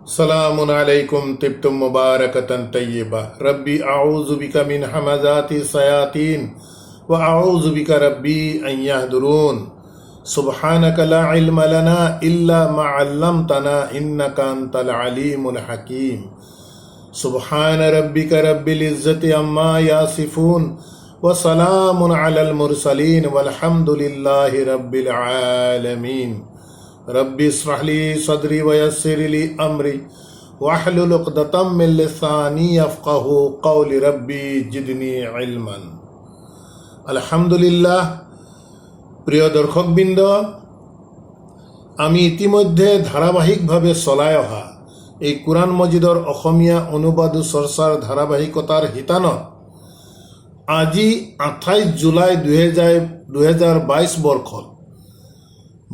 सलामुन अलैकुम तिब्तुम मुबारकतन तय्यबा रब्बी आऊज़ु बिका मिन हमाज़ाति सयातीन व आऊज़ु बिका रब्बी अन यहदुरून सुब्हानका ला इल्म लना इल्ला मा अल्लमतना इन्नका अंतल अलीमुल हकीम सुब्हान रब्बिका रब्बिल इज़्ज़ति अम्मा यासिफून व सलामुन अलल मुरसलीन वल्हम्दुलिल्लाहि रब्बिल आलमीन। रब्बि इश्रह ली सदरी व यस्सिर ली अमरी वहलुल उक़दतम मिन लिसानी यफ़क़हू क़ौली रब्बी जिदनी इल्मन। আলহামদুলিল্লাহ। প্রিয় দর্শকবৃন্দ, আমি ইতিমধ্যে ধাৰাবাহিকভাৱে চলাই অহা এই কোৰআন মজিদৰ অসমীয়া অনুবাদ চৰ্চাৰ ধাৰাবাহিকতাৰ শিতানত আজি 28 জুলাই 2022 বৰ্ষত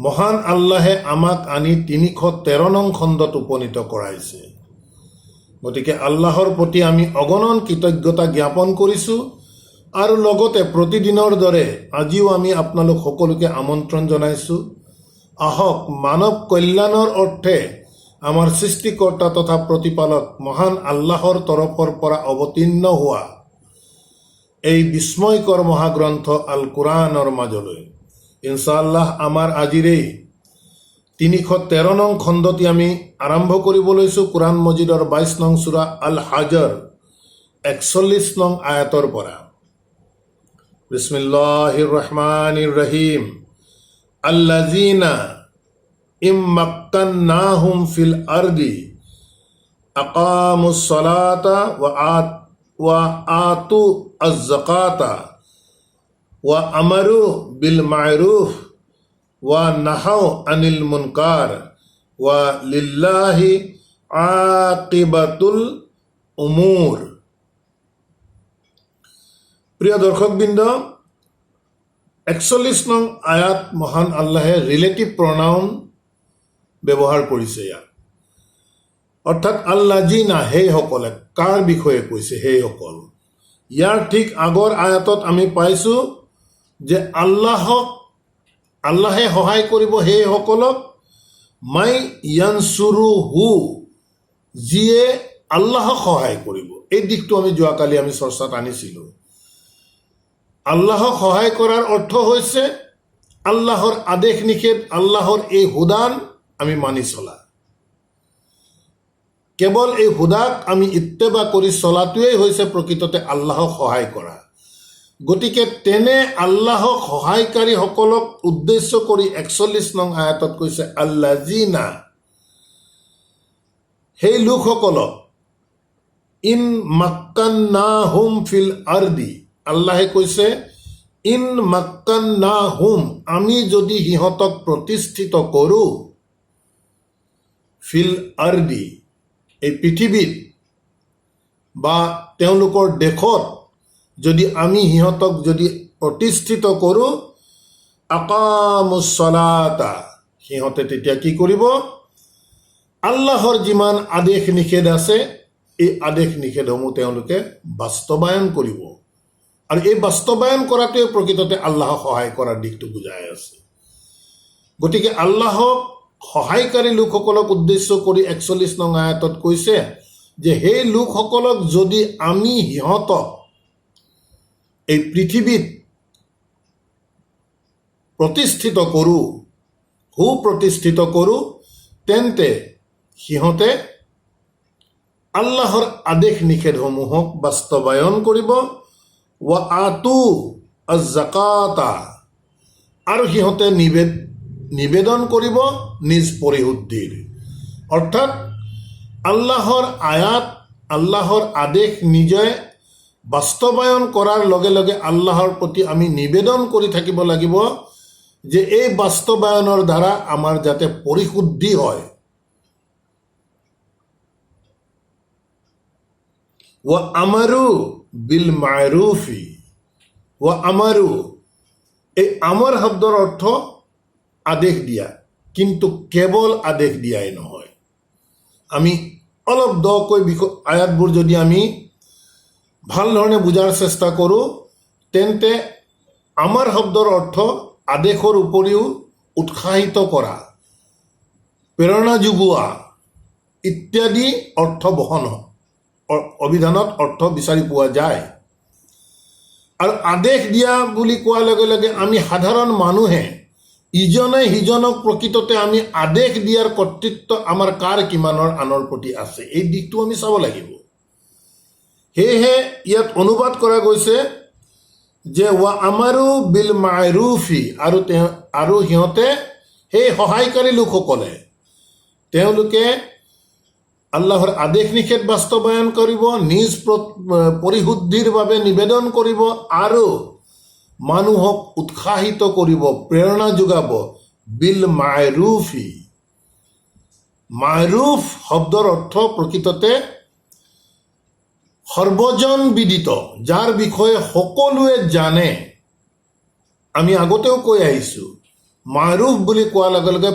মহান আল্লাহে আমাক আনি 313 নং খণ্ডত উপনীত কৰাইছে। গতিকে আল্লাহৰ প্ৰতি আমি অগণন কৃতজ্ঞতা জ্ঞাপন কৰিছোঁ আৰু লগতে প্ৰতিদিনৰ দৰে আজিও আমি আপোনালোক সকলোকে আমন্ত্ৰণ জনাইছোঁ, আহক মানৱ কল্যাণৰ অৰ্থে আমাৰ সৃষ্টিকৰ্তা তথা প্ৰতিপালক মহান আল্লাহৰ তৰফৰ পৰা অৱতীৰ্ণ হোৱা এই বিস্ময়কৰ মহাগ্ৰন্থ আল কোৰআনৰ মাজলৈ ইনশাআল্লাহ আমাৰ আজিৰ এই 313 নং খণ্ডটি আমি আৰম্ভ কৰিব লৈছোঁ কোৰআন মজিদৰ 22 নং সূৰা আল হাজৰ 41 নং আয়াতৰ পৰা। বিসমিল্লাহিৰ ৰহমানিৰ ৰহিম। আল্লাযীনা ইম্মাক্কান্নাহুম ফিল আরদি আকামুস সালাতা ওয়া আতু আয-যাকাতা ওয়া আমারু বিল মা'রুফ ওয়া নাহাউ আনিল মুনকার ওয়া লিল্লাহি আকিবাতুল উমুর। প্রিয় দর্শকবৃন্দ, 41 নং আয়াত মহান আল্লাহে ৰিলেটিভ প্ৰনাউন ব্যৱহাৰ কৰিছে। ইয়াত অৰ্থাৎ আল্লাযীনা সেইসকলে, কাৰ বিষয়ে কৈছে? সেইসকল। ইয়াৰ ঠিক আগৰ আয়াতত আমি পাইছোঁ যে আল্লাহে সহায় কৰিব সেইসকলক, মাই ইয়ানছুৰুহু, যিয়ে আল্লাহক সহায় কৰিব। এই দিশটো আমি যোৱাকালি আমি চৰ্চাত আনিছিলোঁ। আল্লাহক সহায় কৰাৰ অৰ্থ হৈছে আল্লাহৰ আদেশ নিষেধ, আল্লাহৰ এই হুদান আমি মানি চলা। কেৱল এই হুদাক আমি ইত্তেবা কৰি চলাটোৱেই হৈছে প্ৰকৃততে আল্লাহক সহায় কৰা। গতিকে তেনে আল্লাহক সহায়কাৰীসকলক উদ্দেশ্য কৰি 41 নং আয়াতত কৈছে আল্লাযীনা, সেই লোকসকলক, ইন মাক্কান্নাহুম ফিল আৰদি, আল্লাহে কৈছে ইন মাক্কান্নাহুম, আমি যদি সিহঁতক প্ৰতিষ্ঠিত কৰোঁ, ফিল আৰদি, এই পৃথিৱীত বা তেওঁলোকৰ দেশত যদি আমি সিহঁতক যদি প্ৰতিষ্ঠিত কৰোঁ, আকামুছ সালাতা, সিহঁতে তেতিয়া কি কৰিব? আল্লাহৰ যিমান আদেশ নিষেধ আছে এই আদেশ নিষেধসমূহ তেওঁলোকে বাস্তৱায়ন কৰিব। আৰু এই বাস্তৱায়ন কৰাটোৱে প্ৰকৃততে আল্লাহক সহায় কৰাৰ দিশটো বুজাই আছে। গতিকে আল্লাহক সহায়কাৰী লোকসকলক উদ্দেশ্য কৰি 41 নং আয়াতত কৈছে যে সেই লোকসকলক যদি আমি সিহঁতক এই পৃথিৱীত প্ৰতিষ্ঠিত কৰোঁ, সুপ্ৰতিষ্ঠিত কৰোঁ, তেন্তে সিহঁতে আল্লাহৰ আদেশ নিষেধসমূহক বাস্তৱায়ন কৰিব। ওয়া আতু আয-যাকাতা, আৰু সিহঁতে নিবেদন কৰিব নিজ পৰিশুদ্ধিৰ। অৰ্থাৎ আল্লাহৰ আয়াত, আল্লাহৰ আদেশ নিজে বাস্তৱায়ন কৰাৰ লগে লগে আল্লাহৰ প্ৰতি আমি নিবেদন কৰি থাকিব লাগিব যে এই বাস্তৱায়নৰ দ্বাৰা আমাৰ যাতে পৰিশুদ্ধি হয়। ওয়া আমাৰু বিল মা'ৰুফি, ওয়া আমাৰু, এই আমাৰ শব্দৰ অৰ্থ আদেশ দিয়া, কিন্তু কেৱল আদেশ দিয়াই নহয়। আমি অলপ দকৈ আয়াতবোৰ যদি আমি ভাল ধৰণে বুজাৰ চেষ্টা কৰোঁ, তেন্তে আমাৰ শব্দৰ অৰ্থ আদেশৰ উপৰিও উৎসাহিত কৰা, প্ৰেৰণা যোগোৱা, ইত্যাদি অৰ্থ বহন অভিধানত অৰ্থ বিচাৰি পোৱা যায়। আৰু আদেশ দিয়া বুলি কোৱাৰ লগে লগে আমি সাধাৰণ মানুহে ইজনে সিজনক প্ৰকৃততে আমি আদেশ দিয়াৰ কৰ্তৃত্ব আমাৰ কাৰ কিমানৰ আনৰ প্ৰতি আছে, এই দিশটো আমি চাব লাগিব। সেয়েহে ইয়াত অনুবাদ কৰা গৈছে যে ৱা আমাৰু বিল মাৰুফি, আৰু সিহঁতে সেই সহায়কাৰী লোকসকলে তেওঁলোকে আল্লাহৰ আদেশ নিষেধ বাস্তৱায়ন কৰিব, নিজ পৰিশুদ্ধিৰ বাবে নিবেদন কৰিব আৰু মানুহক উৎসাহিত কৰিব, প্ৰেৰণা যোগাব। বিল মাৰুফি, মাৰুফ শব্দৰ অৰ্থ প্ৰকৃততে সৰ্বজন বিদিত, যাৰ বিষয়ে সকলোৱে জানে। আমি আগতেও কৈ আহিছোঁ, মাৰুফ বুলি কোৱাৰ লগে লগে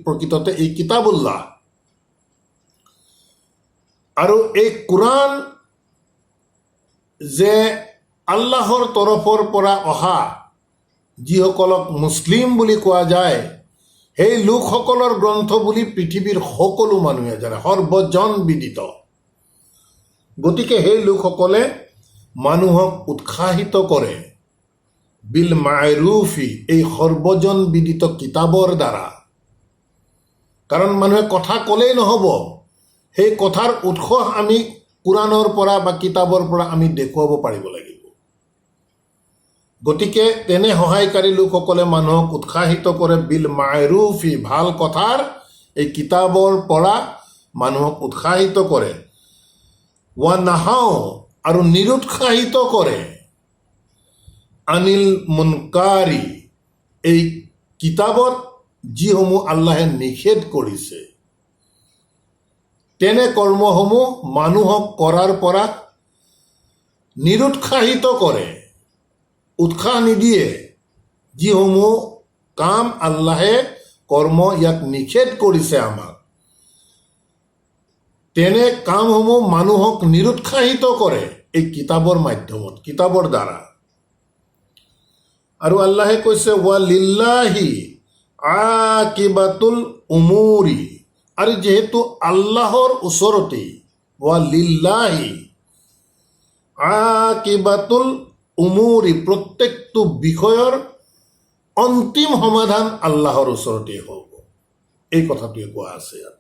প্ৰকৃততে এই কিতাবুল্লাহ আৰু এই কোৰাণ যে আল্লাহৰ তৰফৰ পৰা অহা, যিসকলক মুছলিম বুলি কোৱা যায়, সেই লোকসকলৰ গ্ৰন্থ বুলি পৃথিৱীৰ সকলো মানুহে জানে, সৰ্বজন বিদিত। গতিকে সেই লোকসকলে মানুহক উৎসাহিত কৰে বিল মাৰুফি, এই সৰ্বজন বিদিত কিতাপৰ দ্বাৰা। কাৰণ মানুহে কথা ক'লেই নহ'ব, সেই কথাৰ উৎস আমি কোৰাণৰ পৰা বা কিতাপৰ পৰা আমি দেখুৱাব পাৰিব লাগিব। গতিকে তেনে সহায়কাৰী লোকসকলে মানুহক উৎসাহিত কৰে বিল মাৰুফি, ভাল কথাৰ এই কিতাপৰ পৰা মানুহক উৎসাহিত কৰে। ৱা নাহাও, আৰু নিৰুৎসাহিত কৰে আনিল মুনকাৰি, এই কিতাপত যিসমূহ আল্লাহে নিষেধ কৰিছে তেনে কৰ্মসমূহ মানুহক কৰাৰ পৰা নিৰুৎসাহিত কৰে, উৎসাহ নিদিয়ে। যিসমূহ কাম আল্লাহে কৰ্ম ইয়াত নিষেধ কৰিছে আমাক, তেনে কামসমূহ মানুহক নিৰুৎসাহিত কৰে এই কিতাপৰ মাধ্যমত, কিতাপৰ দ্বাৰা। আৰু আল্লাহে কৈছে ৱা লিল্লাহি আকিবাতুল উমুৰি, আৰু যিহেতু আল্লাহৰ ওচৰতেই, ৱা লিল্লাহি আকিবাতুল উমুৰি, প্ৰত্যেকটো বিষয়ৰ অন্তিম সমাধান আল্লাহৰ ওচৰতেই হ'ব, এই কথাটোৱে কোৱা আছে ইয়াত।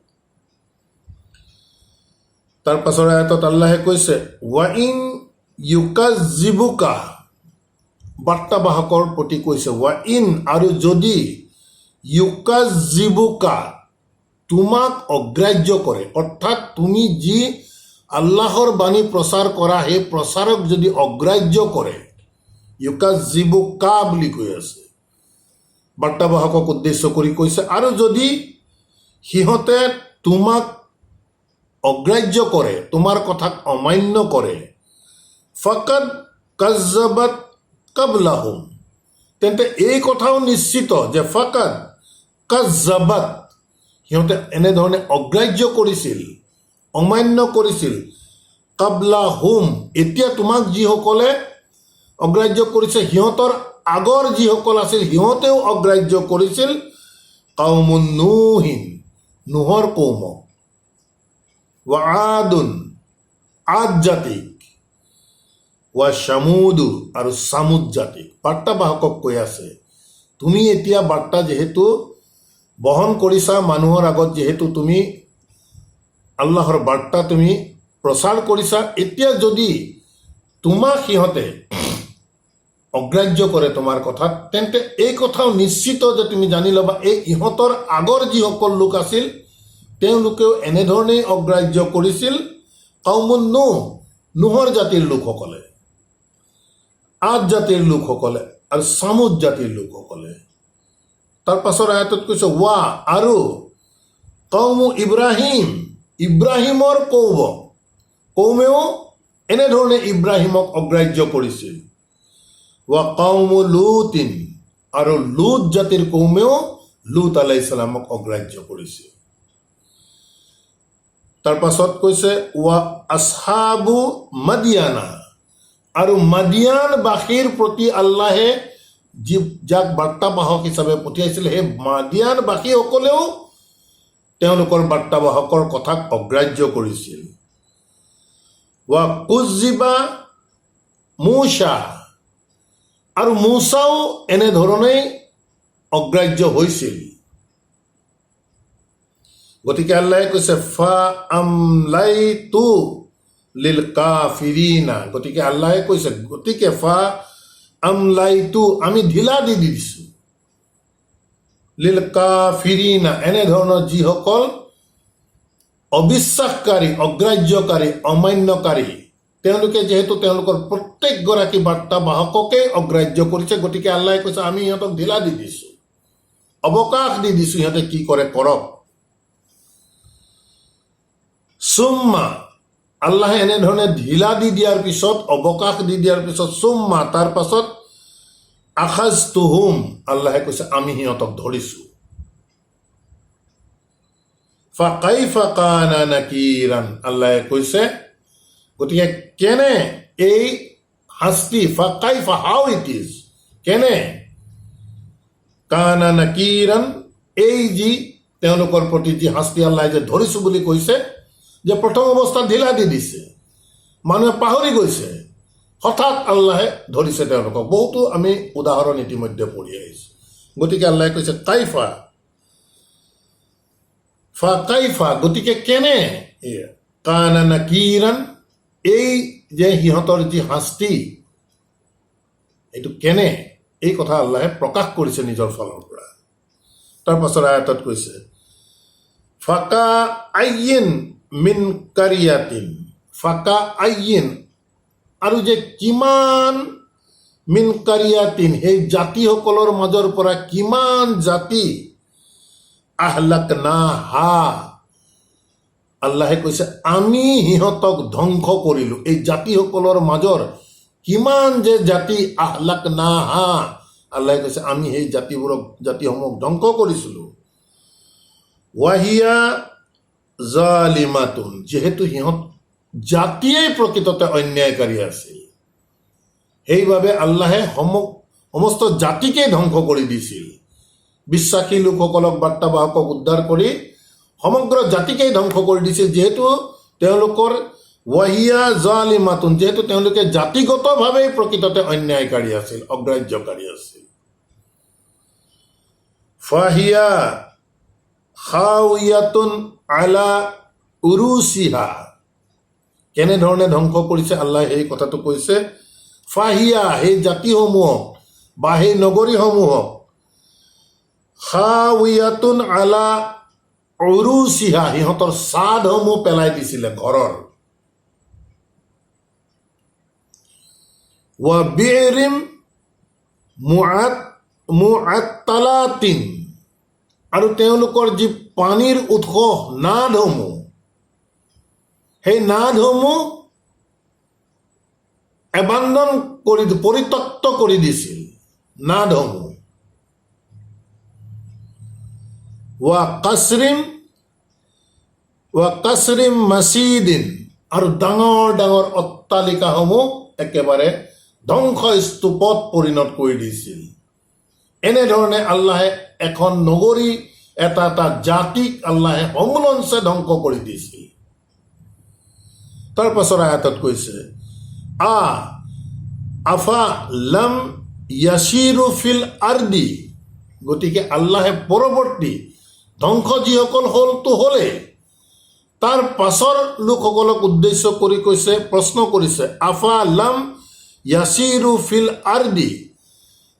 তাৰ পাছৰ আয়াতত আল্লাহে কৈছে ৱা ইন ইউকাজিবুকা, বাৰ্তাবাহকৰ প্ৰতি কৈছে ৱা ইন, আৰু যদি ইউকাজিবুকা, তোমাক অগ্ৰাহ্য কৰে, অৰ্থাৎ তুমি যি আল্লাহৰ বাণী প্ৰচাৰ কৰা সেই প্ৰচাৰক যদি অগ্ৰাহ্য কৰে, ইউকাজিবুকা বুলি কৈ আছে, বাৰ্তাবাহকক উদ্দেশ্য কৰি কৈছে। আৰু যদি সিহঁতে তোমাক অগ্ৰাহ্য কৰে, তোমাৰ কথাক অমান্য কৰে, ফাকাদ কাজ্জাবাত কাবলাহুম, তেন্তে এই কথাও নিশ্চিত যে ফাকাদ কাজ্জাবাত, সিহঁতে এনেধৰণে অগ্ৰাহ্য কৰিছিল, অমান্য কৰিছিল, কাবলাহুম, এতিয়া তোমাক যিসকলে অগ্ৰাহ্য কৰিছে সিহঁতৰ আগৰ যিসকল আছিল সিহঁতেও অগ্ৰাহ্য কৰিছিল। কাউমুন নুহিন, নুহৰ কৌমক, ৱা আদুন, আদ জাতিক, ৱা শামুদু, আৰু চামুদ জাতিক। বাৰ্তাবাহকক কৈ আছে তুমি এতিয়া বাৰ্তা যিহেতু বহন কৰিছা, মানুহৰ আগত যিহেতু তুমি আল্লাহৰ বাৰ্তা তুমি প্ৰচাৰ কৰিছা, এতিয়া যদি তোমাক সিহঁতে অগ্ৰাহ্য কৰে তোমাৰ কথাত, তেন্তে এই কথাও নিশ্চিত যে তুমি জানি ল'বা, এই ইহঁতৰ আগৰ যিসকল লোক আছিল তেওঁলোকেও এনেধৰণেই অগ্ৰাহ্য কৰিছিল। কাউমুন নুহ, নুহৰ জাতিৰ লোকসকলে, আদ জাতিৰ লোকসকলে আৰু চামুদ জাতিৰ লোকসকলে। তাৰ পাছৰ আয়াতত কৈছে ৱা, আৰু কৌমু ইব্ৰাহিম, ইব্ৰাহিমৰ কৌমেও এনেধৰণে ইব্ৰাহিমক অগ্ৰাহ্য কৰিছিল। ৱা কৌমু লুতিন, আৰু লুত জাতিৰ কৌমেও লুত আলাইহিছ সালামক অগ্ৰাহ্য কৰিছিল। তাৰ পাছত কৈছে ৱা আসহাবু মাদিয়ানা, আৰু মাদিয়ানবাসীৰ প্ৰতি আল্লাহে যাক বাৰ্তাবাহক হিচাপে পঠিয়াইছিল, সেই মাদিয়ানবাসীসকলেও তেওঁলোকৰ বাৰ্তাবাহকৰ কথাক অগ্ৰাহ্য কৰিছিল। ৱা কুজিবা মূছা, আৰু মূছাও এনেধৰণেই অগ্ৰাহ্য হৈছিল। গতিকে আল্লাহে কৈছে ফা আমলাইতু লিল কাফিৰিনা, গতিকে আল্লাহে কৈছে গতিকে ফা আমলাইতু, আমি ঢিলা দি দিছোঁ, লিল কাফিৰিনা, এনেধৰণৰ যিসকল অবিশ্বাসকাৰী, অগ্ৰাহ্যকাৰী, অমান্যকাৰী, তেওঁলোকে যিহেতু তেওঁলোকৰ প্ৰত্যেকগৰাকী বাৰ্তাবাহককে অগ্ৰাহ্য কৰিছে, গতিকে আল্লাহে কৈছে আমি সিহঁতক ঢিলা দি দিছোঁ, অৱকাশ দি দিছোঁ, সিহঁতে কি কৰে কৰক। চুম্মা, আল্লাহে এনেধৰণে ঢিলা দি দিয়াৰ পিছত, অৱকাশ দি দিয়াৰ পিছত, চুম্মা, তাৰ পাছত আখাজতুহুম, আল্লাহে কৈছে আমি সিহঁতক ধৰিছোঁ। ফাকাইফা কানা নাকিৰান, আল্লাহে কৈছে গতিকে কেনে এই শাস্তি, ফাকাইফা, হাউ ইট ইজ, কেনে, কানা নাকিৰান, এই যি তেওঁলোকৰ প্ৰতি যি শাস্তি আল্লাহে যে ধৰিছোঁ বুলি কৈছে, যে প্ৰথম অৱস্থাত ঢিলা দি দিছে, মানুহে পাহৰি গৈছে, হঠাৎ আল্লাহে ধৰিছে তেওঁলোকক। বহুতো আমি উদাহৰণ ইতিমধ্যে পঢ়ি আহিছোঁ। গতিকে আল্লাহে কৈছে কাইফা, ফা কাইফা, গতিকে কেনে, কানা নাকিৰান, এই যে সিহঁতৰ যি শাস্তি, এইটো কেনে, এই কথা আল্লাহে প্ৰকাশ কৰিছে নিজৰ ফালৰ পৰা। তাৰ পাছত আয়াতত কৈছে ফাকা আইন মিন কাৰিয়াতিন, ফাকা আইন, আৰু যে কিমান, মিন কাৰিয়াতিন, সেই জাতিসকলৰ মাজৰ পৰা কিমান জাতি, আহলাকনাহা, আল্লাহে কৈছে আমি সিহঁতক ধ্বংস কৰিলোঁ। এই জাতিসকলৰ মাজৰ কিমান যে জাতি, আহলাকনাহা, আল্লাহে কৈছে আমি সেই জাতিসমূহক ধ্বংস কৰিছিলোঁ। ৱাহিয়া জালিমাতুন, যিহেতু সিহঁত জাতিয়েই প্ৰকৃততে অন্যায়কাৰী আছিল, সেইবাবে আল্লাহে সমস্ত জাতিকেই ধ্বংস কৰি দিছিল। বিশ্বাসী লোকসকলক, বাৰ্তাবাহকক উদ্ধাৰ কৰি সমগ্ৰ জাতিকেই ধ্বংস কৰি দিছিল, যিহেতু তেওঁলোকৰ ৱাহিয়া জালিমাতুন, যিহেতু তেওঁলোকে জাতিগতভাৱেই প্ৰকৃততে অন্যায়কাৰী আছিল, অগ্ৰাহ্যকাৰী আছিল। ফাহিয়া খাউয়াতুন আলা উৰুচিহা, কেনেধৰণে ধ্বংস কৰিছে আল্লাহে সেই কথাটো কৈছে। ফাহিয়া, সেই জাতিসমূহক বা সেই নগৰীসমূহক, খাউয়াতুন আলা উৰুচিহা, সিহঁতৰ ছাদসমূহ পেলাই দিছিলে ঘৰৰ। ৱা বিৰিম মুআত্তালাতিন, আৰু তেওঁলোকৰ যি পানীৰ উৎস, নাদসমূহ, সেই নাদসমূহ এবাণ্ডন কৰি, পৰিত্যক্ত কৰি দিছিল নাদসমূহ। ৱা কাছৰিম মাছিদিন, আৰু ডাঙৰ ডাঙৰ অট্টালিকাসমূহ একেবাৰে ধ্বংসস্তূপত পৰিণত কৰি দিছিল। এনেধৰণে আল্লাহে এখন নগৰী, এটা এটা জাতিক আল্লাহে সমূলঞ্চে ধ্বংস কৰি দিছিল। তাৰ পাছৰ আয়াতত কৈছে আফা লাম ইয়াছিৰু ফিল আৰদি, গতিকে আল্লাহে পৰৱৰ্তী ধ্বংস যিসকল হ'লতো হ'লেই, তাৰ পাছৰ লোকসকলক উদ্দেশ্য কৰি কৈছে, প্ৰশ্ন কৰিছে আফা লাম ইয়াছিৰু ফিল আৰদি,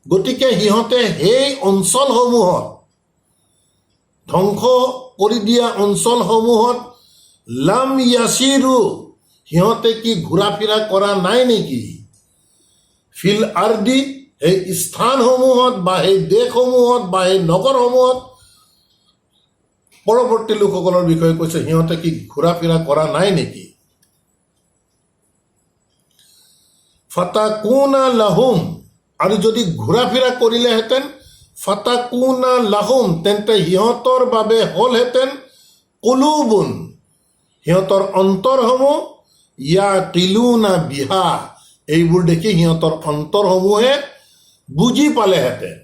গতিকে সিহঁতে সেই অঞ্চলসমূহত, ধ্বংস কৰি দিয়া অঞ্চলসমূহত, লাম ইয়াছিৰু, সিহঁতে কি ঘূৰা ফিৰা কৰা নাই নেকি? ফিল আৰদি, সেই স্থানসমূহত বা সেই দেশসমূহত বা সেই নগৰসমূহত, পৰৱৰ্তী লোকসকলৰ বিষয়ে কৈছে সিহঁতে কি ঘূৰা ফিৰা কৰা নাই নেকি? ফাতাকুনা লাহুম, আৰু যদি ঘূৰা ফিৰা কৰিলেহেঁতেন, ফাতাকুনা লাহুম, তেন্তে সিহঁতৰ বাবে হ'লহেঁতেন কুলুবুন, সিহঁতৰ অন্তৰসমূহ, ইয়াকিলুনা বিহা, এইবোৰ দেখি সিহঁতৰ অন্তৰসমূহে বুজি পালেহেঁতেন।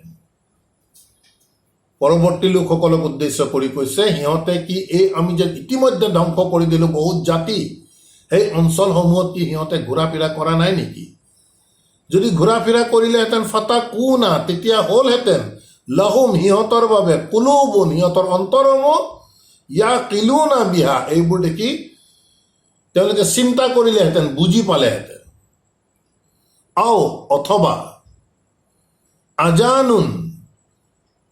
পৰৱৰ্তী লোকসকলক উদ্দেশ্য কৰি কৈছে, সিহঁতে কি এই আমি যে ইতিমধ্যে ধ্বংস কৰি দিলোঁ বহুত জাতি, সেই অঞ্চলসমূহত কি সিহঁতে ঘূৰা ফিৰা কৰা নাই নেকি? যদি ঘূৰা ফিৰা কৰিলেহেঁতেন ফাতাকুনা, তেতিয়া হ'লহেঁতেন লাহুম সিহঁতৰ বাবে কুলুবুন সিহঁতৰ অন্তৰসমূহ ইয়াকিলুনা বিহা, এইবোৰ দেখি তেওঁলোকে চিন্তা কৰিলেহেঁতেন, বুজি পালেহেঁতেন। আও অথবা আজানুন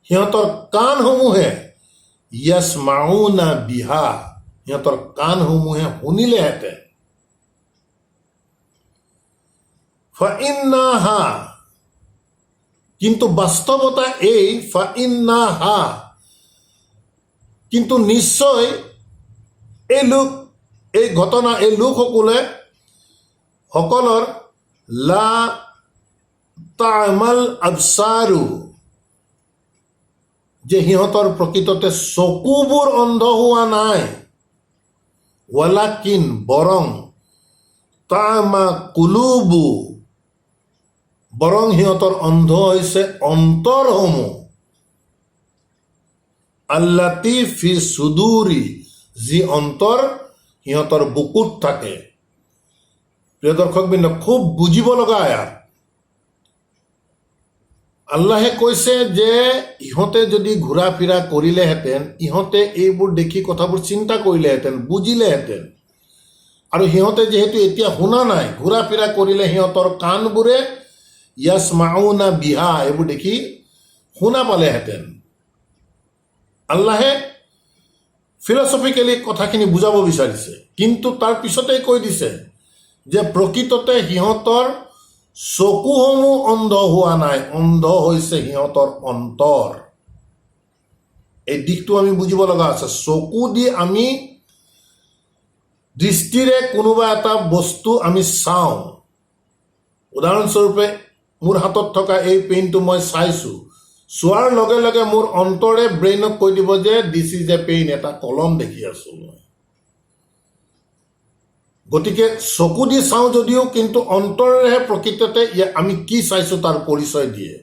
সিহঁতৰ কাণসমূহে ইয়াসমাউনা বিহা সিহঁতৰ কাণসমূহে শুনিলেহেঁতেন। ফাইন্নাহা কিন্তু বাস্তৱতা এই ফাইন্নাহা কিন্তু নিশ্চয় এই ঘটনা এই লোকসকলৰ লা তা'মাল আবসাৰু যে সিহঁতৰ প্ৰকৃততে চকুবোৰ অন্ধ হোৱা নাই, ৱালাকিন বৰং তা'মা কুলুবু বৰং সিহঁতৰ অন্ধ হৈছে অন্তৰসমূহ, আল্লাতি ফি সুদুৰি যি অন্তৰ সিহঁতৰ বুকুত থাকে। প্ৰিয় দৰ্শকবৃন্দ, খুব বুজিব লগা আয়াত। আল্লাহে কৈছে যে ইহঁতে যদি ঘূৰা ফিৰা কৰিলেহেঁতেন, ইহঁতে এইবোৰ দেখি কথাবোৰ চিন্তা কৰিলেহেঁতেন, বুজিলেহেঁতেন। আৰু সিহঁতে যিহেতু এতিয়া শুনা নাই, ঘূৰা ফিৰা কৰিলে সিহঁতৰ কাণবোৰে ইয়াসমাউনা বিহা এইবোৰ দেখি শুনা পালেহেঁতেন। আল্লাহে ফিলচফিকেলি কথাখিনি বুজাব বিচাৰিছে, কিন্তু তাৰ পিছতেই কৈ দিছে যে প্ৰকৃততে সিহঁতৰ চকুসমূহ অন্ধ হোৱা নাই, অন্ধ হৈছে সিহঁতৰ অন্তৰ। এই দিশটো আমি বুজিব লগা আছে। চকু দি আমি দৃষ্টিৰে কোনোবা এটা বস্তু আমি চাওঁ। উদাহৰণস্বৰূপে মোৰ হাতত থকা এই পেইনটো মই চাইছোঁ, চোৱাৰ লগে লগে মোৰ অন্তৰে ব্ৰেইনক কৈ দিব যে দিছ ইজ এ পেইন, এটা কলম দেখি আছোঁ মই। গতিকে চকু দি চাওঁ যদিও কিন্তু অন্তৰেহে প্ৰকৃততে আমি কি চাইছোঁ তাৰ পৰিচয় দিয়ে।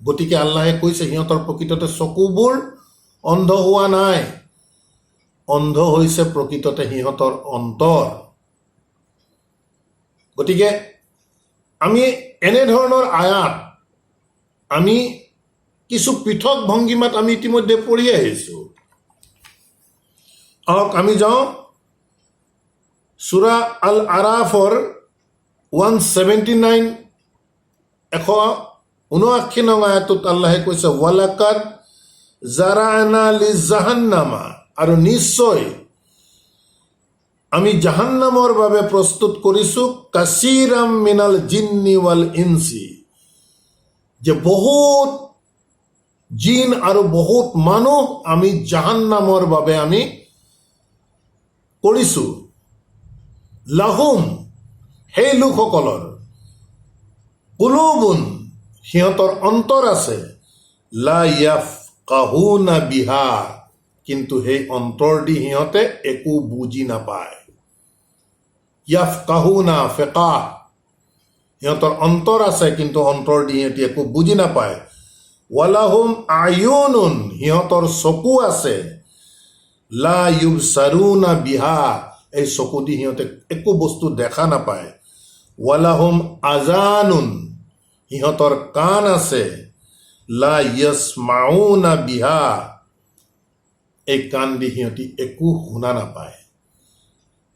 গতিকে আল্লাহে কৈছে সিহঁতৰ প্ৰকৃততে চকুবোৰ অন্ধ হোৱা নাই, অন্ধ হৈছে প্ৰকৃততে সিহঁতৰ অন্তৰ। গতিকে আমি এনেধৰণৰ আয়াত আমি কিছু পৃথক ভংগীমাত আমি ইতিমধ্যে পঢ়ি আহিছোঁ। আহক আমি যাওঁ সূৰা আল আৰাফৰ 179 179 নং আয়াতত আল্লাহে কৈছে ৱালাকাদ জাৰানা লিজাহান্নামা, আৰু নিশ্চয় আমি জাহান্নামৰ বাবে প্ৰস্তুত কৰিছোঁ কাসীৰাম মিনাল জিন্নি ৱাল ইনসি, যে বহুত জিন আৰু বহুত মানুহ আমি জাহান্নামৰ বাবে আমি কৰিছোঁ। লাহুম সেই লোকসকলৰ কুলুবুন সিহঁতৰ অন্তৰ আছে, লা ইয়াফকাহুনা বিহা কিন্তু সেই অন্তৰ দি সিহঁতে একো বুজি নাপায়। ইয়াফকাহুনা ফিকাহ সিহঁতৰ অন্তৰ আছে কিন্তু অন্তৰ দি সিহঁতে একো বুজি নাপায়। ৱালাহুম আয়ুনুন সিহঁতৰ চকু আছে, লা ইউবসাৰুনা বিহা এই চকু দি সিহঁতে একো বস্তু দেখা নাপায়। ৱালাহুম আজানুন সিহঁতৰ কাণ আছে, লা ইয়াসমাউনা বিহা এই কাণ দি সিহঁতি একো শুনা নাপায়।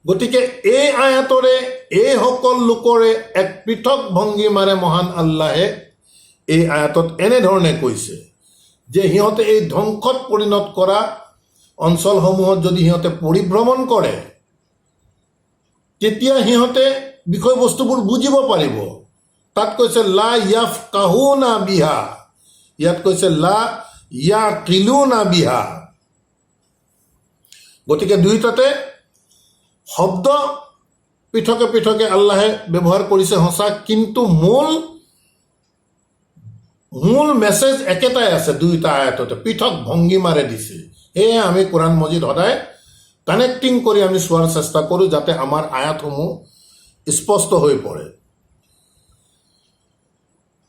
গতিকে এই আয়াতৰে এইসকল লোকৰে এক পৃথক ভংগীমাৰে মহান আল্লাহে এই আয়াতত এনেধৰণে কৈছে যে সিহঁতে এই ধ্বংসত পৰিণত কৰা অঞ্চলসমূহত যদি সিহঁতে পৰিভ্ৰমণ কৰে তেতিয়া সিহঁতে বিষয়বস্তুবোৰ বুজিব পাৰিব। তাত কৈছে লা ইয়াফকাহুনা বিহা, ইয়াত কৈছে লা ইয়াকিলুনা বিহা। গতিকে দুয়োটাতে শব্দ পৃথকে পৃথকে আল্লাহে ব্যৱহাৰ কৰিছে সঁচা, কিন্তু মূল মেছেজ একেটাই আছে। দুয়োটা আয়াততে পৃথক ভংগীমাৰে দিছে। সেয়ে আমি কোৰাণ মজিদ সদায় কানেক্টিং কৰি আমি চোৱাৰ চেষ্টা কৰোঁ যাতে আমাৰ আয়াতসমূহ স্পষ্ট হৈ পৰে।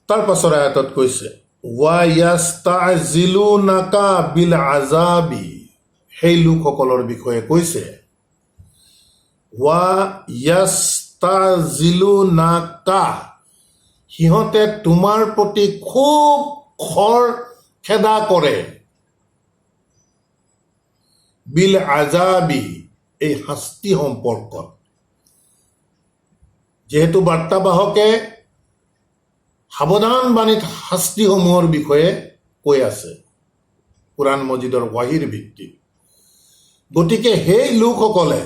তাৰ পাছৰ আয়াতত কৈছে ওয়া ইয়াস্তাজিলুনাকা বিল আযাবি, সেই লোকসকলৰ বিষয়ে কৈছে। ওয়া ইয়াস্তাজিলুনাকা, সিহঁতে তোমাৰ প্ৰতি খুব খৰ খেদা কৰে। বিল আযাবি, এই শাস্তি সম্পৰ্কত। যিহেতু বাৰ্তাবাহকে সাৱধানবাণীত শাস্তিসমূহৰ বিষয়ে কৈ আছে কোৰাণ মজিদৰ ৱাহিৰ ভিত্তিত, গতিকে সেই লোকসকলে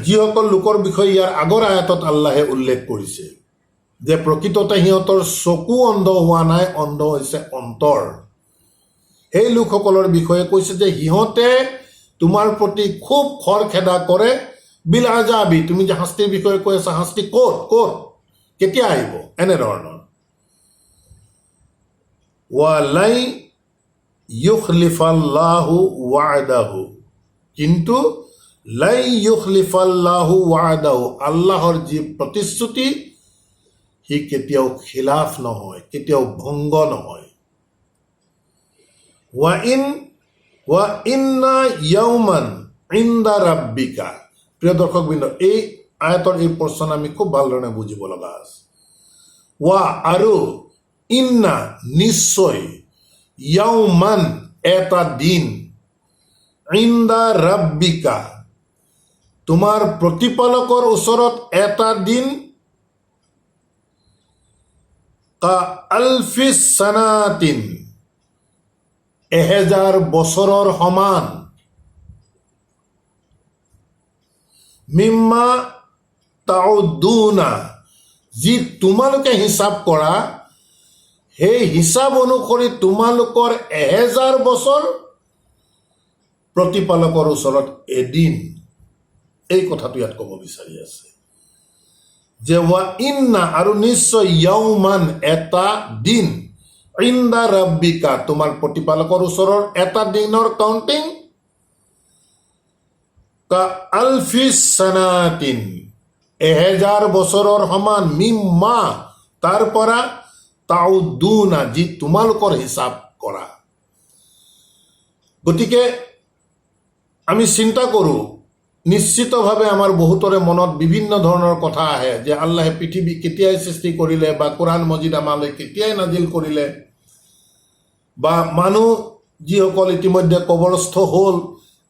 যিসকল লোকৰ বিষয়ে ইয়াৰ আগৰ আয়াতত আল্লাহে উল্লেখ কৰিছে যে প্ৰকৃততে সিহঁতৰ চকু অন্ধ হোৱা নাই, অন্ধ হৈছে অন্তৰ, সেই লোকসকলৰ বিষয়ে কৈছে যে সিহঁতে তোমাৰ প্ৰতি খুব খৰখেদা কৰে। বিল আযাবি, তুমি যে শাস্তিৰ বিষয়ে কৈ আছা, শাস্তি ক'ত ক'ত কেতিয়া আহিব, এনেধৰণৰ। ওয়ালাই ইউখলিফাল্লাহু ওয়াদাহু, কিন্তু লাই ইউখলিফাল্লাহু ওয়াদাহু, আল্লাহৰ যি প্ৰতিশ্ৰুতি সি কেতিয়াও খিলাফ নহয়, কেতিয়াও ভংগ নহয়। ওয়া ইন্না ইয়াউমান ইনদা ৰাব্বিকা, প্ৰিয় দৰ্শকবৃন্দ, এই আয়াতৰ এই প্ৰশ্ন আমি খুব ভালধৰণে বুজিব লগা আছে। ওয়া, আৰু ইন্না, নিশ্চয়, ইয়াউমান, এটা দিন, ইনদা ৰাব্বিকা, তোমাৰ প্ৰতিপালকৰ ওচৰত এটা দিন, কা আলফি সানাতিন, 1000 বছৰৰ সমান, মিম্মা তাউদ্দুনা, যি তোমালোকে হিচাপ কৰা, সেই হিচাপ অনুসৰি তোমালোকৰ 1000 বছৰ, প্ৰতিপালকৰ ওচৰত এদিন। এই কথাটো ইয়াত ক'ব বিচাৰি আছে যে ওয়া ইন্না, আৰু নিশ্চয়, ইয়াউমান, এটা দিন, ইনদা ৰাব্বিকা, তোমাৰ প্ৰতিপালকৰ ওচৰৰ এটা দিনৰ কাউণ্টিং, কা আলফি সানাতিন, 1000 বছৰৰ সমান, মিম্মা, তাৰ পৰা, তাউদ্দুনা, যি তোমালোকৰ হিচাপ কৰা। গতিকে আমি চিন্তা কৰোঁ, নিশ্চিতভাৱে আমাৰ বহুতৰে মনত বিভিন্ন ধৰণৰ কথা আহে যে আল্লাহে পৃথিৱী কেতিয়াই সৃষ্টি কৰিলে, বা কোৰাণ মজিদ আমালৈ কেতিয়াই নাজিল কৰিলে, বা মানুহ যিসকল ইতিমধ্যে কবৰস্থ হ'ল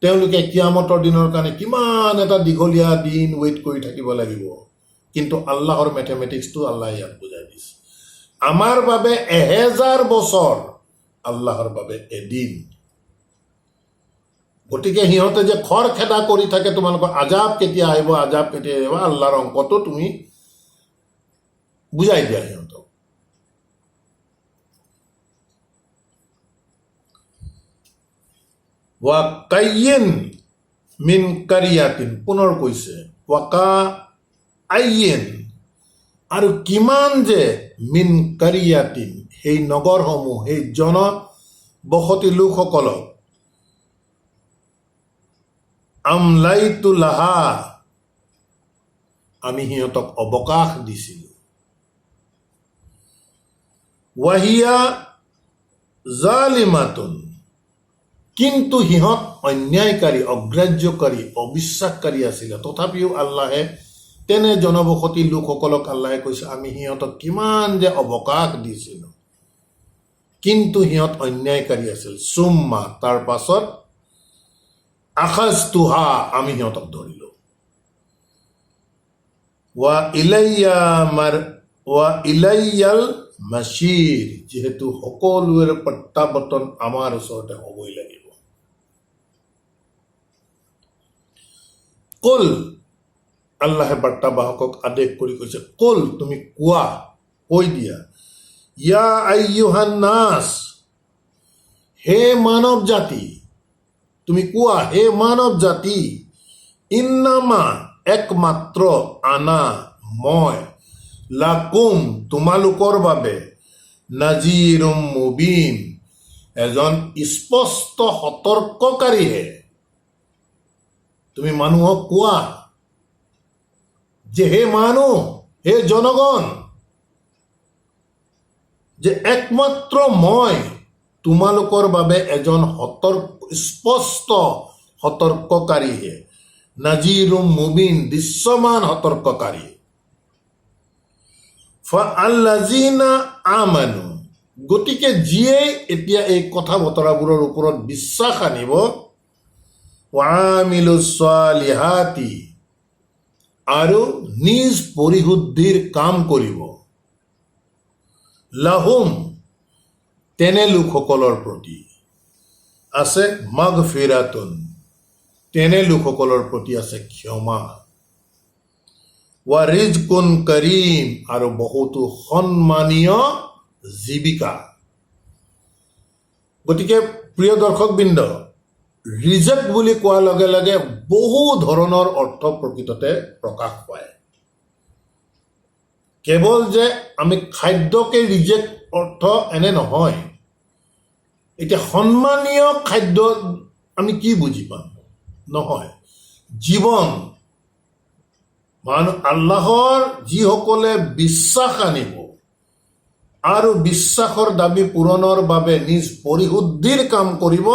তেওঁলোকে কিয়ামতৰ দিনৰ কাৰণে কিমান এটা দীঘলীয়া দিন ৱেইট কৰি থাকিব লাগিব। কিন্তু আল্লাহৰ মেথমেটিক্সটো আল্লাহে ইয়াত বুজাই দিছে। আমাৰ বাবে 1000 বছৰ, আল্লাহৰ বাবে এদিন। গতিকে সিহঁতে যে খৰখেদা কৰি থাকে, তোমালোকৰ আজাব কেতিয়া আহিব, আজাব কেতিয়া আহিব, আল্লাহৰ অংকটো তুমি বুজাই দিয়া সিহঁতক। ওয়া কাইয়িন মিন কাৰিয়াতিন, পুনৰ কৈছে ওয়াকা আইয়িন, আৰু কিমান যে, মিন কাৰিয়াতিন, সেই নগৰসমূহ, সেই জনবসতি লোকসকলক, আমলাইতু লাহা, আমি সিহঁতক অৱকাশ দিছিলোঁ, ওয়াহিয়া জালিমাতুন, কিন্তু সিহঁত অন্যায়কাৰী, অগ্ৰাহ্যকাৰী, অবিশ্বাসকাৰী আছিলে। তথাপিও আল্লাহে তেনে জনবসতি লোকসকলক আল্লাহে কৈছে আমি সিহঁতক কিমান যে অৱকাশ দিছিলোঁ, কিন্তু সিহঁত অন্যায়কাৰী আছিল। চুম্মা, তাৰ পাছত, আখাজতুহা, আমি সিহঁতক ধৰিলোঁ। ওয়া ইলাইয়াল মাসিৰ, যিহেতু সকলোৰে প্ৰত্যাৱৰ্তন আমাৰ ওচৰতে হ'বই লাগিব। কুল, আল্লাহে বাৰ্তাবাহকক আদেশ কৰি কৈছে, কুল, তুমি কোৱা, কৈ দিয়া, ইয়া আইয়ুহান নাস, হে মানৱ জাতি, তুমি কোৱা, হে মানৱ জাতি, ইন্নামা, একমাত্ৰ, আনা, মই, লাকুম, তোমালোকৰ বাবে, নাজিৰুম মুবিন, এজন স্পষ্ট সতৰ্ককাৰীহে। তুমি মানুহক কোৱা যে হে মানুহ, হে জনগণ, যে একমাত্ৰ মই তোমালোকৰ বাবে এজন স্পষ্ট সতৰ্ককাৰীহে, নাজিৰুম মুবিন, দৃশ্যমান সতৰ্ককাৰী। ফাআল্লাযিনা আমানু, গতিকে যিয়ে এতিয়া এই কথা বতৰাবোৰৰ ওপৰত বিশ্বাস আনিব, ওয়ামিলুস সালিহাতি, আৰু নিজ পৰিশুদ্ধিৰ কাম কৰিব, লাহুম, তেনে লোকসকলৰ প্ৰতি আছে মাগফিৰাতুন, তেনে লোকসকলৰ প্ৰতি আছে ক্ষমা, ৱা ৰিজকুন কৰিম, আৰু বহুতো সন্মানীয় জীৱিকা। গতিকে প্ৰিয় দৰ্শকবৃন্দ, ৰিজক বুলি কোৱাৰ লগে লগে বহু ধৰণৰ অৰ্থ প্ৰকৃততে প্ৰকাশ পায়। কেৱল যে আমি খাদ্যকে ৰিজেক অৰ্থ এনে নহয়। এতিয়া সন্মানীয় খাদ্য আমি কি বুজি পাম? নহয়, জীৱন। আল্লাহৰ যিসকলে বিশ্বাস আনিব আৰু বিশ্বাসৰ দাবী পূৰণৰ বাবে নিজ পৰিশুদ্ধিৰ কাম কৰিব,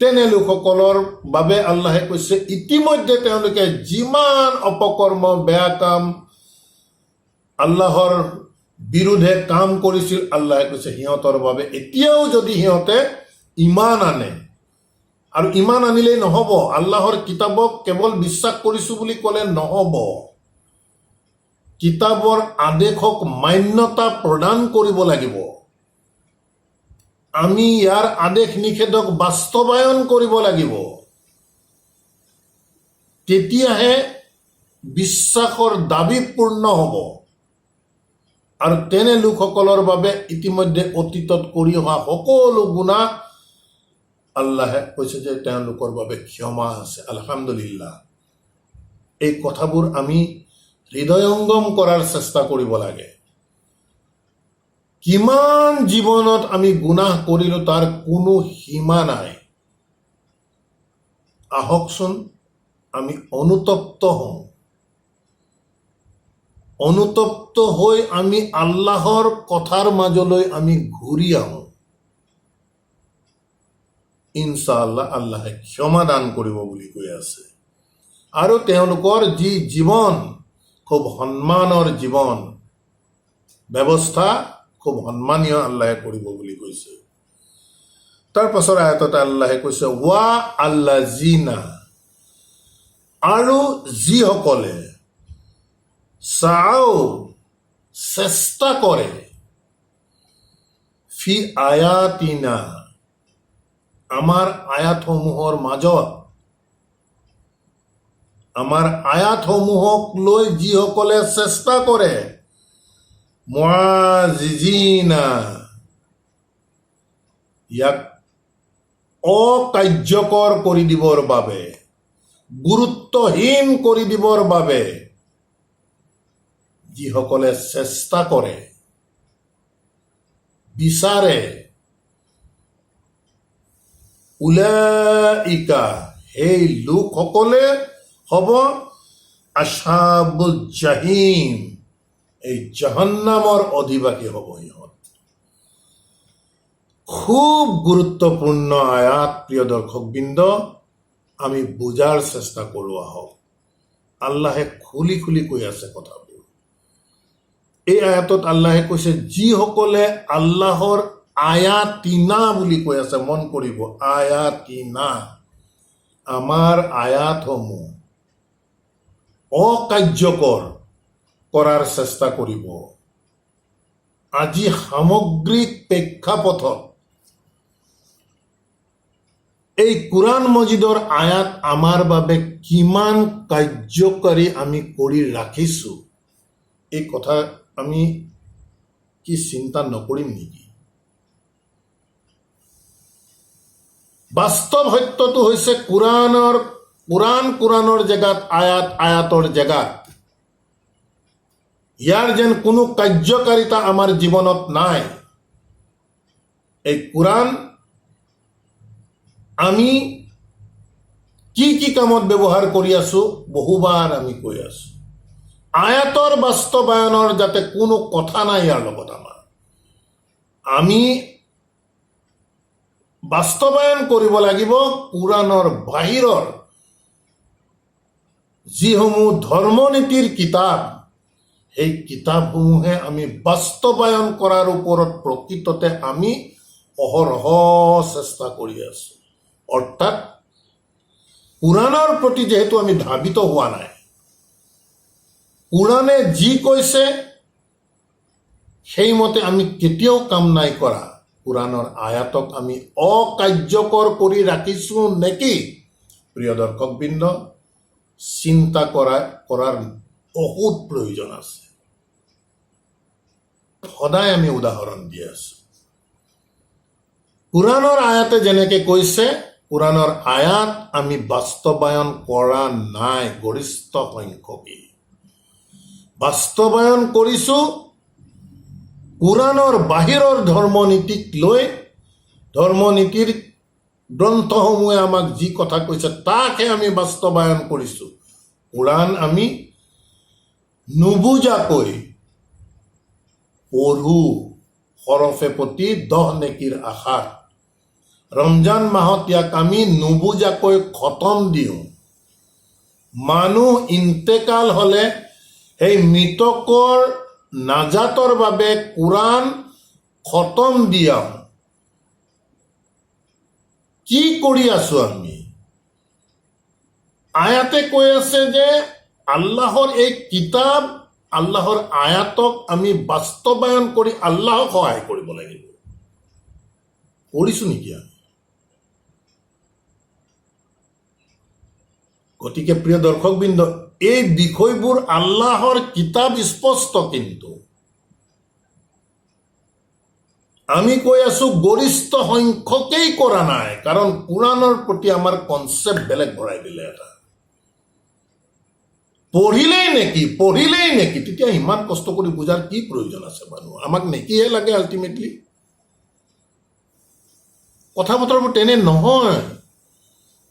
তেনে লোকসকলৰ বাবে আল্লাহে কৈছে ইতিমধ্যে তেওঁলোকে যিমান অপকৰ্ম, বেয়া কাম, আল্লাহৰ বিৰুদ্ধে কাম কৰিছিল, আল্লাহে কৈছে সিহঁতৰ বাবে এতিয়াও যদি সিহঁতে ইমান আনে, আৰু ইমান আনিলেই নহ'ব, আল্লাহৰ কিতাপক কেৱল বিশ্বাস কৰিছো বুলি ক'লে নহ'ব, কিতাপৰ আদেশক মান্যতা প্ৰদান কৰিব লাগিব। আমি ইয়াৰ আদেশ নিষেধক বাস্তৱায়ন কৰিব লাগিব। তেতিয়াহে বিশ্বাসৰ দাবী পূৰ্ণ হ'ব। আৰু তেনে লোকসকলৰ বাবে ইতিমধ্যে অতীতত কৰি অহা সকলো গুনাহ আল্লাহে কৈছে যে তেওঁলোকৰ বাবে ক্ষমা আছে। আলহামদুলিল্লাহ। এই কথাবোৰ আমি হৃদয়ংগম কৰাৰ চেষ্টা কৰিব লাগে। কিমান জীৱনত আমি গুনাহ কৰিলো তাৰ কোনো সীমা নাই। আহকচোন আমি অনুতপ্ত হওঁ। অনুতপ্ত হৈ আমি আল্লাহৰ কথাৰ মাজলৈ আমি ঘূৰি আহোঁ। ইনশাআল্লাহ আল্লাহে ক্ষমা দান কৰিব বুলি কৈ আছে। আৰু তেওঁলোকৰ যি জীৱন, খুব সন্মানৰ জীৱন ব্যৱস্থা, খুব সন্মানীয় আল্লাহে কৰিব বুলি কৈছে। তাৰ পাছৰ আয়াতত আল্লাহে কৈছে ৱা আল্লাযিনা, আৰু যিসকলে চাও, চেষ্টা কৰে, ফি আয়াতিনা, আমাৰ আয়াতসমূহৰ মাজত, আমাৰ আয়াতসমূহক লৈ যিসকলে চেষ্টা কৰে, মুআজিজিনা, ইয়াক অকাৰ্যকৰ কৰি দিবৰ বাবে, গুৰুত্বহীন কৰি দিবৰ বাবে যিসকলে চেষ্টা কৰে, বিচাৰে, উলাইকা, সেই লোকসকলে হ'ব আছহাবুল জাহিম, এই জাহান্নামৰ অধিবাসী হ'ব সিহঁত। খুব গুৰুত্বপূৰ্ণ আয়াত প্ৰিয় দৰ্শকবৃন্দ, আমি বুজাৰ চেষ্টা কৰোঁ আহক। আল্লাহে খুলি খুলি কৈ আছে কথাবোৰ। এই আয়াতত আল্লাহে কৈছে যিসকলে আল্লাহৰ আয়াতিনা বুলি কৈ আছে, মন কৰিব, আয়াতিনা, আমাৰ আয়াতসমূহ অকাৰ্যকৰ কৰাৰ চেষ্টা কৰিব। আজি সামগ্ৰিক প্ৰেক্ষাপটত এই কোৰআন মজিদৰ আয়াত আমাৰ বাবে কিমান কাৰ্যকাৰী আমি কৰি ৰাখিছোঁ, এই কথা আমি কি চিন্তা নকৰিম নেকি? বাস্তৱ সত্যটো হৈছে কোৰআনৰ জেগাত আয়াত, আয়াতৰ জেগাত ইয়াৰ যেন কোনো কাৰ্যকাৰিতা আমাৰ জীৱনত নাই। এই কোৰআন আমি কি কি কামত ব্যৱহাৰ কৰি আছো বহুবাৰ আমি কৈ আছো। আয়াতৰ বাস্তৱায়নৰ যাতে কোনো কথা নাই ইয়াৰ লগত আমাৰ। আমি বাস্তৱায়ন কৰিব লাগিব কোৰাণৰ বাহিৰৰ যিসমূহ ধৰ্মনীতিৰ কিতাপ, সেই কিতাপসমূহে আমি বাস্তৱায়ন কৰাৰ ওপৰত প্ৰকৃততে আমি অহৰহ চেষ্টা কৰি আছো। অৰ্থাৎ কোৰাণৰ প্ৰতি যেহেতু আমি ধাবিত হোৱা নাই, কোৰাণে যি কৈছে সেইমতে আমি কেতিয়াও কাম নাই কৰা, কোৰাণৰ আয়াতক আমি অকাৰ্যকৰ কৰি ৰাখিছো নেকি? প্ৰিয় দৰ্শকবৃন্দ, চিন্তা কৰাৰ বহুত প্ৰয়োজন আছে। সদায় আমি উদাহৰণ দি আছো। কোৰাণৰ আয়াতে যেনেকে কৈছে, কোৰাণৰ আয়াত আমি বাস্তৱায়ন কৰা নাই গৰিষ্ঠ সংখ্যকে। বাস্তৱায়ন কৰিছো কোৰাণৰ বাহিৰৰ ধৰ্মনীতিক লৈ, ধৰ্মনীতিৰ গ্ৰন্থসমূহে আমাক যি কথা কৈছে তাকহে আমি বাস্তৱায়ন কৰিছো। কোৰাণ আমি নুবুজাকৈ পঢ়ো হৰফে প্ৰতি 10 নেকিৰ আশাত। ৰমজান মাহত ইয়াক আমি নুবুজাকৈ খতম দিওঁ। মানুহ ইন্তেকাল হলে সেই মৃতকৰ নাজাতৰ বাবে কোৰাণ খতম দিয়াও। কি কৰি আছো আমি? আয়াতে কৈ আছে যে আল্লাহৰ এই কিতাপ, আল্লাহৰ আয়াতক আমি বাস্তৱায়ন কৰি আল্লাহক সহায় কৰিব লাগিব। কৰিছো নেকি আমি? গতিকে প্ৰিয় দৰ্শকবৃন্দ, এই বিষয়বোৰ আল্লাহৰ কিতাপ স্পষ্ট, কিন্তু আমি কৈ আছো গৰিষ্ঠ সংখ্যকেই কৰা নাই, কাৰণ কোৰাণৰ প্ৰতি আমাৰ কনচেপ্ট বেলেগ ভৰাই দিলে। এটা পঢ়িলেই নেকি, তেতিয়া ইমান কষ্ট কৰি বুজাৰ কি প্ৰয়োজন আছে মানুহ? আমাক নেকিহে লাগে আল্টিমেটলি। কথা বতৰাবোৰ তেনে নহয়।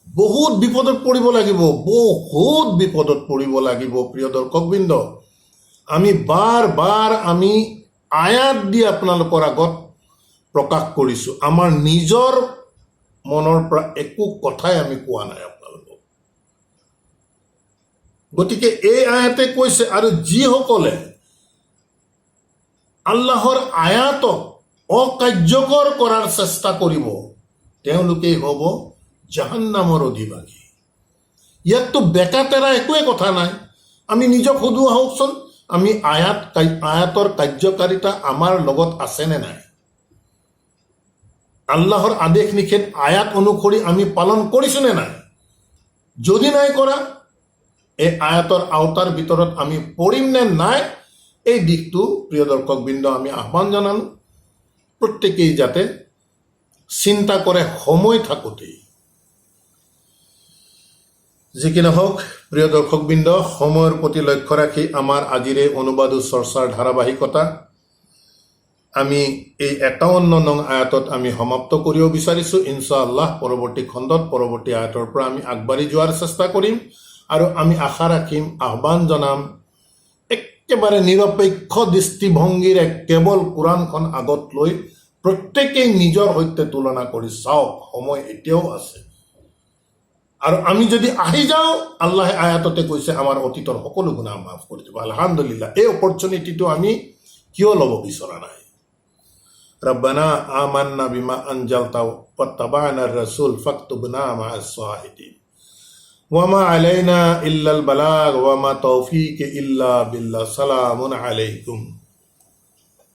বহুত বিপদত পৰিব লাগিব, বহুত বিপদত পৰিব লাগিব। প্ৰিয় দৰ্শকবৃন্দ, আমি বাৰ বাৰ আমি আয়াত দি আপোনালোকৰ আগত প্ৰকাশ কৰিছো। আমাৰ নিজৰ মনৰ পৰা একো কথাই আমি কোৱা নাই আপোনালোকক। গতিকে এই আয়াতে কৈছে, আৰু যিসকলে আল্লাহৰ আয়াতক অকাৰ্যকৰ কৰাৰ চেষ্টা কৰিব তেওঁলোকেই হ'ব জাহান্নামৰ অধিবাসী। ইয়াততো বেকাতেৰা একোৱে কথা নাই। আমি নিজক সুধো আহকচোন, আমি আয়াতৰ কাৰ্যকাৰিতা আমাৰ লগত আছে নে নাই? আল্লাহৰ আদেশ নিষেধ আয়াত অনুসৰি আমি পালন কৰিছো নে নাই? যদি নাই কৰা, এই আয়াতৰ আওতাৰ ভিতৰত আমি পৰিম নে নাই, এই দিশটো প্ৰিয় দৰ্শকবৃন্দ আমি আহ্বান জনালো। প্ৰত্যেকেই যাতে চিন্তা কৰে সময় থাকোঁতেই। যি কি নহওক প্ৰিয় দৰ্শকবৃন্দ, সময়ৰ প্ৰতি লক্ষ্য ৰাখি আমাৰ আজিৰ এই অনুবাদ চৰ্চাৰ ধাৰাবাহিকতা আমি এই 51 নং আয়াতত আমি সমাপ্ত কৰিব বিচাৰিছো। ইনশাআল্লাহ পৰৱৰ্তী খণ্ডত পৰৱৰ্তী আয়াতৰ পৰা আমি আগবাঢ়ি যোৱাৰ চেষ্টা কৰিম, আৰু আমি আশা ৰাখিম, আহ্বান জনাম, একেবাৰে নিৰপেক্ষ দৃষ্টিভংগীৰে কেৱল কোৰাণখন আগত লৈ প্ৰত্যেকেই নিজৰ সৈতে তুলনা কৰি চাওক। সময় এতিয়াও আছে। আৰু আমি যদি আহি যাওঁ, আল্লাহে আয়াততে কৈছে আমাৰ অতীতৰ সকলো গুনাহ মাফ কৰি দিব। আলহামদুলিল্লাহ, এই অপৰচুনিটিটো আমি কিয় ল'ব বিচৰা নাই? ربنا آمنا بما أنزلت واتبعنا الرسول فاكتبنا مع الشاهدين وما علينا إلا البلاغ وما توفيق إلا بالله. سلام عليكم.